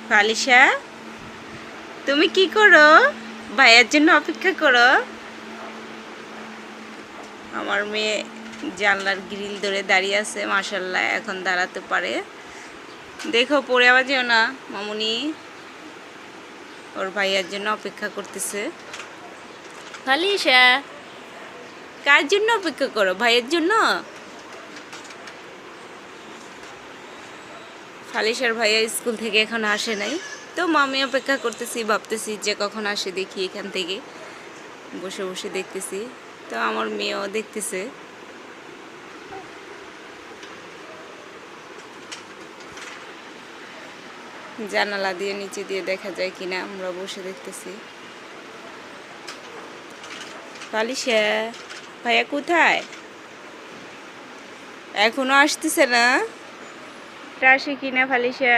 ফালিশা, তুমি কি করো? ভাইয়ার জন্য অপেক্ষা করো। আমার মেয়ে জানলার গ্রিল ধরে দাঁড়িয়ে আছে, মাশাল্লাহ এখন দাঁড়াতে পারে। দেখো পড়ে আবার যেও না মামুনি। ওর ভাইয়ার জন্য অপেক্ষা করতেছে। ফালিশা, কার জন্য অপেক্ষা করো? ভাইয়ের জন্য? ফালিশার ভাইয়া স্কুল থেকে এখন আসে নাই, তো মামি অপেক্ষা করতেছি, ভাবতেছি যে কখন আসে দেখি। এখান থেকে বসে বসে দেখতেছি, তো আমার মেয়েও দেখতেছে। জানালা দিয়ে নিচে দিয়ে দেখা যায় কিনা, আমরা বসে দেখতেছি। ফালিশা, ভাইয়া কোথায়? এখনো আসতেছে না? আসে কিনা ফালিশা?